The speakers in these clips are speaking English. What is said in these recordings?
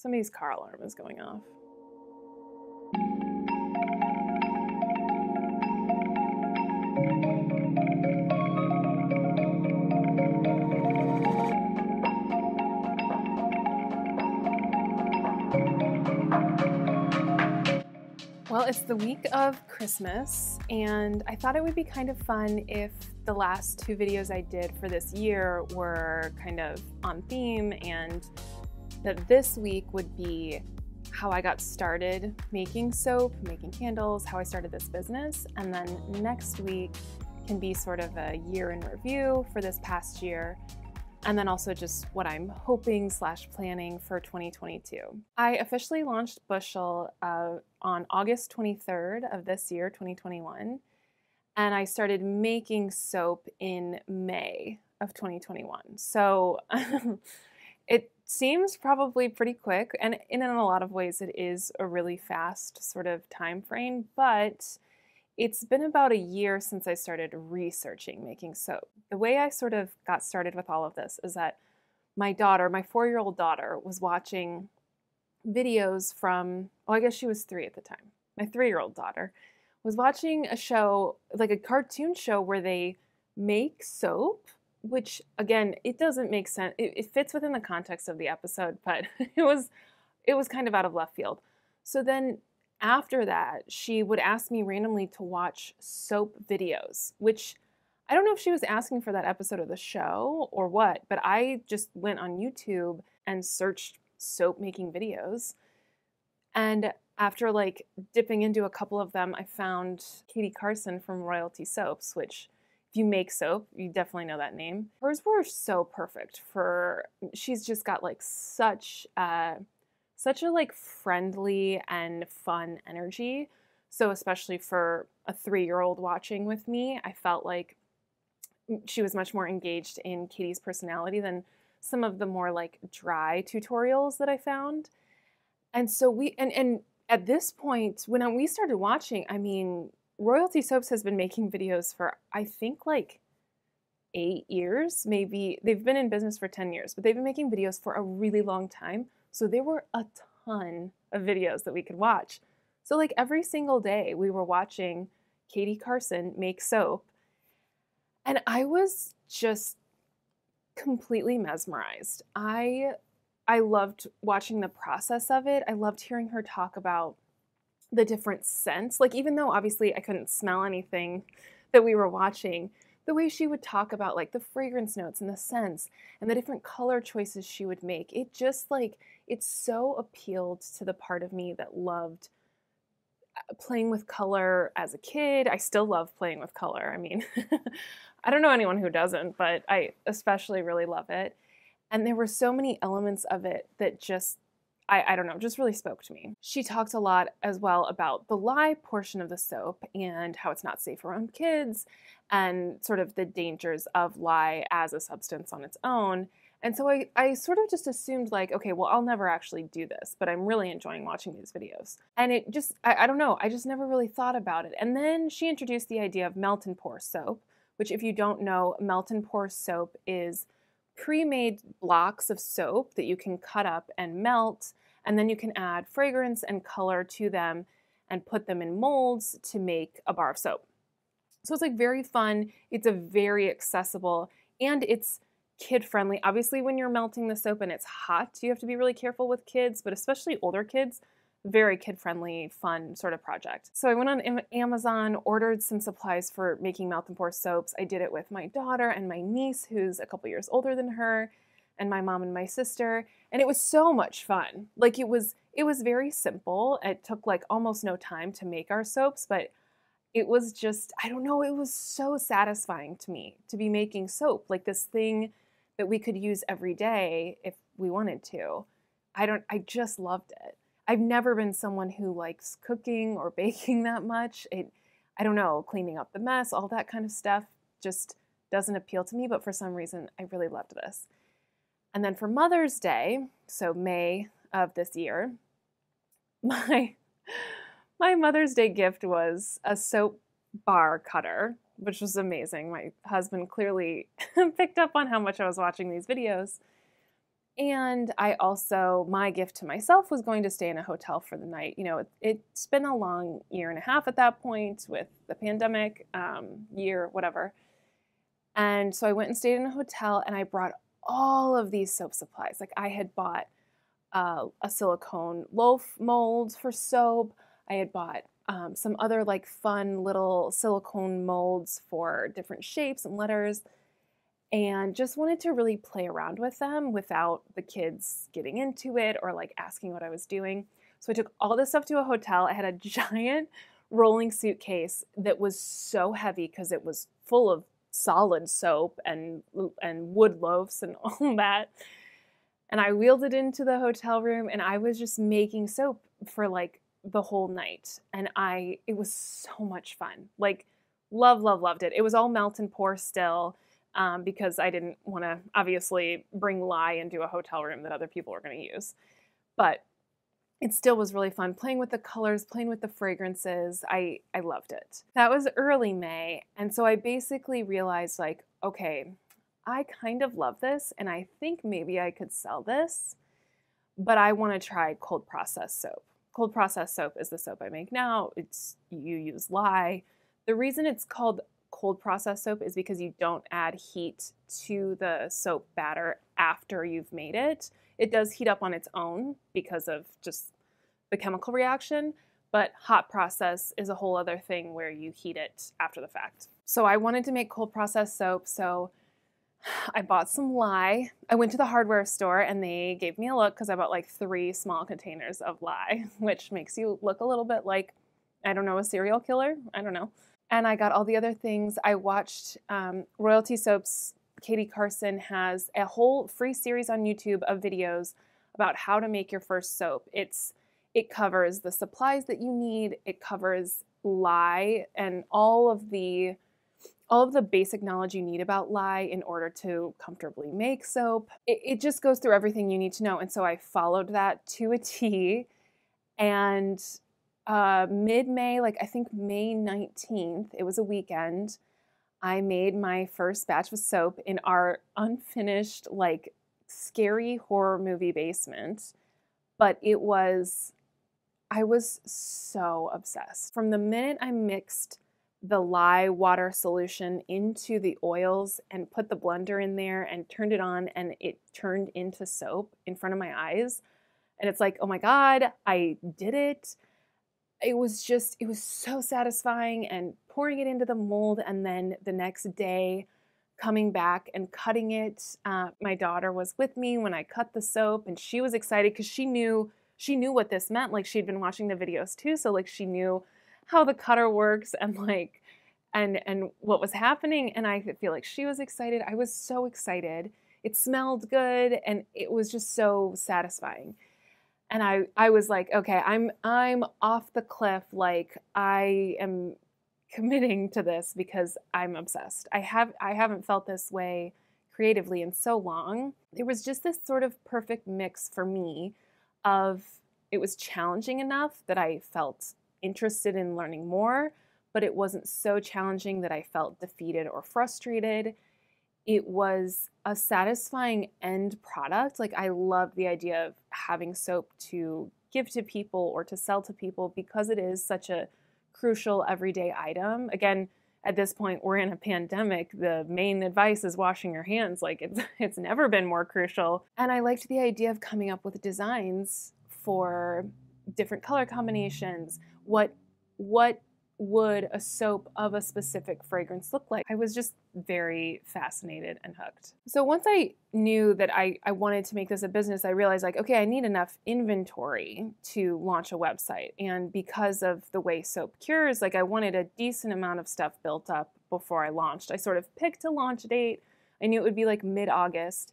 Somebody's car alarm is going off. Well, it's the week of Christmas, and I thought it would be kind of fun if the last two videos I did for this year were kind of on theme, and that this week would be how I got started making soap, making candles, how I started this business, and then next week can be sort of a year in review for this past year, and then also just what I'm hoping / planning for 2022. I officially launched Bushyl on August 23rd of this year, 2021, and I started making soap in May of 2021. So it seems probably pretty quick, and in a lot of ways it is a really fast sort of time frame, but it's been about a year since I started researching making soap. The way I sort of got started with all of this is that my daughter, my 4-year-old daughter, was watching videos from, oh, I guess she was 3 at the time. My 3-year-old daughter was watching a show, like a cartoon show where they make soap, which again, it doesn't make sense. It fits within the context of the episode, but it was kind of out of left field. So then after that, she would ask me randomly to watch soap videos, which I don't know if she was asking for that episode of the show or what, but I just went on YouTube and searched soap making videos. And after like dipping into a couple of them, I found Katie Carson from Royalty Soaps, which if you make soap, you definitely know that name. Hers were so perfect she's just got like such a like friendly and fun energy. So especially for a 3-year-old watching with me, I felt like she was much more engaged in Katie's personality than some of the more like dry tutorials that I found. And so and at this point, when we started watching, I mean, Royalty Soaps has been making videos for, I think, like 8 years, maybe. They've been in business for 10 years, but they've been making videos for a really long time. So there were a ton of videos that we could watch. So like every single day we were watching Katie Carson make soap. And I was just completely mesmerized. I loved watching the process of it. I loved hearing her talk about the different scents. Like even though obviously I couldn't smell anything that we were watching, the way she would talk about like the fragrance notes and the scents and the different color choices she would make, it just like, it so appealed to the part of me that loved playing with color as a kid. I still love playing with color. I mean, I don't know anyone who doesn't, but I especially really love it. And there were so many elements of it that just, I don't know, just really spoke to me. She talked a lot as well about the lye portion of the soap and how it's not safe around kids and sort of the dangers of lye as a substance on its own. And so I sort of just assumed like, okay, well, I'll never actually do this, but I'm really enjoying watching these videos. And it just, I don't know, I just never really thought about it. And then she introduced the idea of melt and pour soap, which if you don't know, melt and pour soap is pre-made blocks of soap that you can cut up and melt, and then you can add fragrance and color to them and put them in molds to make a bar of soap. So it's like very fun. It's a very accessible, and it's kid-friendly. Obviously, when you're melting the soap and it's hot, you have to be really careful with kids, but especially older kids, very kid-friendly, fun sort of project. So I went on Amazon, ordered some supplies for making melt and pour soaps. I did it with my daughter and my niece, who's a couple years older than her, and my mom and my sister, and it was so much fun. Like it was very simple. It took like almost no time to make our soaps, but it was just, I don't know, it was so satisfying to me to be making soap, like this thing that we could use every day if we wanted to. I just loved it. I've never been someone who likes cooking or baking that much. I don't know, cleaning up the mess, all that kind of stuff just doesn't appeal to me, but for some reason I really loved this. And then for Mother's Day, so May of this year, my Mother's Day gift was a soap bar cutter, which was amazing. My husband clearly picked up on how much I was watching these videos. And I also, my gift to myself was going to stay in a hotel for the night. You know, it's been a long year and a half at that point with the pandemic, year, whatever. And so I went and stayed in a hotel and I brought all of these soap supplies. Like I had bought a silicone loaf mold for soap. I had bought some other like fun little silicone molds for different shapes and letters, and just wanted to really play around with them without the kids getting into it or like asking what I was doing. So I took all this stuff to a hotel. I had a giant rolling suitcase that was so heavy because it was full of solid soap and wood loaves and all that. And I wheeled it into the hotel room and I was just making soap for like the whole night. And it was so much fun. Like loved it. It was all melt and pour still, because I didn't want to obviously bring lye into a hotel room that other people were going to use. But it still was really fun playing with the colors, playing with the fragrances. I loved it. That was early May. And so I basically realized like, okay, I kind of love this and I think maybe I could sell this, but I want to try cold processed soap. Cold processed soap is the soap I make now. You use lye. The reason it's called cold processed soap is because you don't add heat to the soap batter after you've made it. It does heat up on its own because of just the chemical reaction, but hot process is a whole other thing where you heat it after the fact. So I wanted to make cold processed soap, so I bought some lye. I went to the hardware store and they gave me a look because I bought like 3 small containers of lye, which makes you look a little bit like, I don't know, a serial killer. I don't know. And I got all the other things. I watched Royalty Soaps. Katie Carson has a whole free series on YouTube of videos about how to make your first soap. It covers the supplies that you need. It covers lye and all of the basic knowledge you need about lye in order to comfortably make soap. It just goes through everything you need to know. And so I followed that to a T. And mid-May, like I think May 19th, it was a weekend, I made my first batch of soap in our unfinished, like scary horror movie basement. But I was so obsessed. From the minute I mixed the lye water solution into the oils and put the blender in there and turned it on and it turned into soap in front of my eyes. And it's like, oh my God, I did it. It was so satisfying, and pouring it into the mold and then the next day coming back and cutting it. My daughter was with me when I cut the soap and she was excited because she knew what this meant. Like she'd been watching the videos too. So like she knew how the cutter works and like, and what was happening. And I feel like she was excited. I was so excited. It smelled good and it was just so satisfying. And I was like, okay, I'm off the cliff. Like I am committing to this because I'm obsessed. I haven't felt this way creatively in so long. There was just this sort of perfect mix for me of, it was challenging enough that I felt interested in learning more, but it wasn't so challenging that I felt defeated or frustrated. It was a satisfying end product. Like I loved the idea of having soap to give to people or to sell to people because it is such a crucial everyday item. Again, at this point, we're in a pandemic. The main advice is washing your hands. Like it's never been more crucial. And I liked the idea of coming up with designs for different color combinations. What would a soap of a specific fragrance look like? I was just very fascinated and hooked. So once I knew that I wanted to make this a business, I realized like, okay, I need enough inventory to launch a website. And because of the way soap cures, like I wanted a decent amount of stuff built up before I launched. I sort of picked a launch date. I knew it would be like mid-August.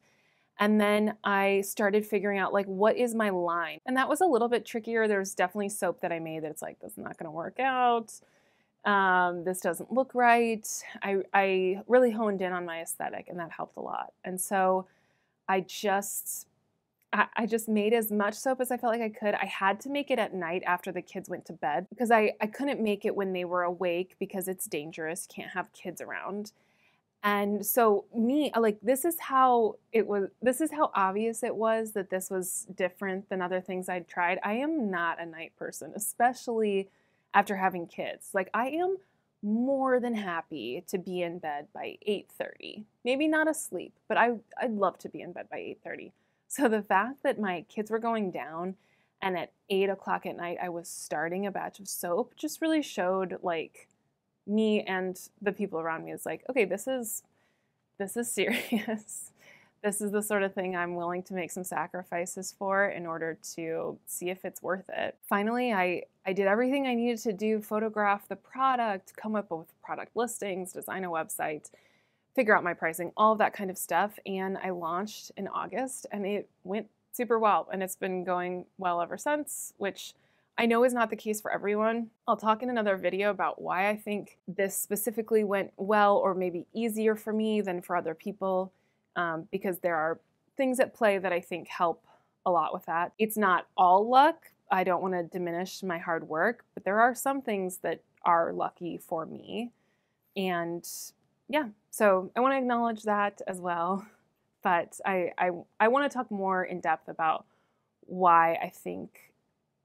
And then I started figuring out like, what is my line? And that was a little bit trickier. There's definitely soap that I made that's like, this is not gonna work out. This doesn't look right. I really honed in on my aesthetic and that helped a lot. And so I just made as much soap as I felt like I could. I had to make it at night after the kids went to bed because I couldn't make it when they were awake because it's dangerous. Can't have kids around. And so this is how obvious it was that this was different than other things I'd tried. I am not a night person, especially after having kids. Like, I am more than happy to be in bed by 8:30. Maybe not asleep, but I'd love to be in bed by 8:30. So the fact that my kids were going down and at 8 o'clock at night I was starting a batch of soap just really showed, like, me and the people around me is like, okay, this is serious. This is the sort of thing I'm willing to make some sacrifices for in order to see if it's worth it. Finally, I did everything I needed to do: photograph the product, come up with product listings, design a website, figure out my pricing, all of that kind of stuff. And I launched in August, and it went super well. And it's been going well ever since, which I know is not the case for everyone. I'll talk in another video about why I think this specifically went well, or maybe easier for me than for other people, because there are things at play that I think help a lot with that. It's not all luck. I don't want to diminish my hard work, but there are some things that are lucky for me. And yeah, so I want to acknowledge that as well. But I want to talk more in depth about why I think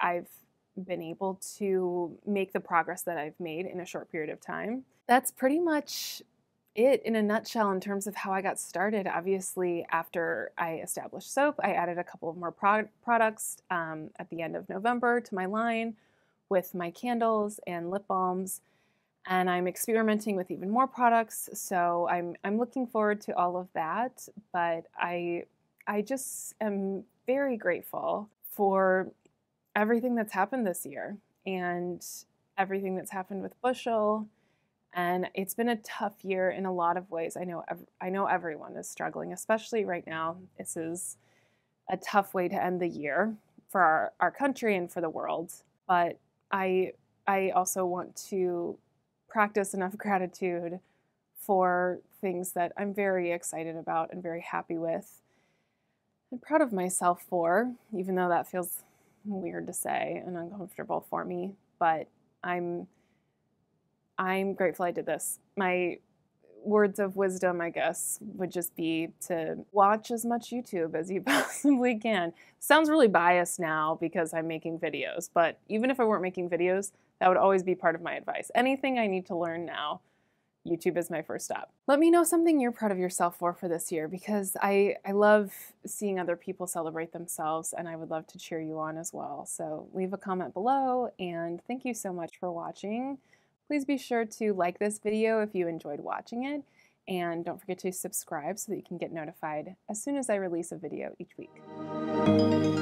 I've been able to make the progress that I've made in a short period of time. That's pretty much it in a nutshell in terms of how I got started. Obviously, after I established soap, I added a couple of more products at the end of November to my line with my candles and lip balms, and I'm experimenting with even more products. So I'm looking forward to all of that. But I just am very grateful for everything that's happened this year and everything that's happened with Bushyl. And it's been a tough year in a lot of ways. I know everyone is struggling, especially right now. This is a tough way to end the year for our country and for the world. But I also want to practice enough gratitude for things that I'm very excited about and very happy with and proud of myself for, even though that feels weird to say and uncomfortable for me. But I'm grateful I did this. My words of wisdom, I guess, would just be to watch as much YouTube as you possibly can. Sounds really biased now because I'm making videos, but even if I weren't making videos, that would always be part of my advice. Anything I need to learn now, YouTube is my first stop. Let me know something you're proud of yourself for this year, because I love seeing other people celebrate themselves, and I would love to cheer you on as well. So leave a comment below, and thank you so much for watching. Please be sure to like this video if you enjoyed watching it, and don't forget to subscribe so that you can get notified as soon as I release a video each week.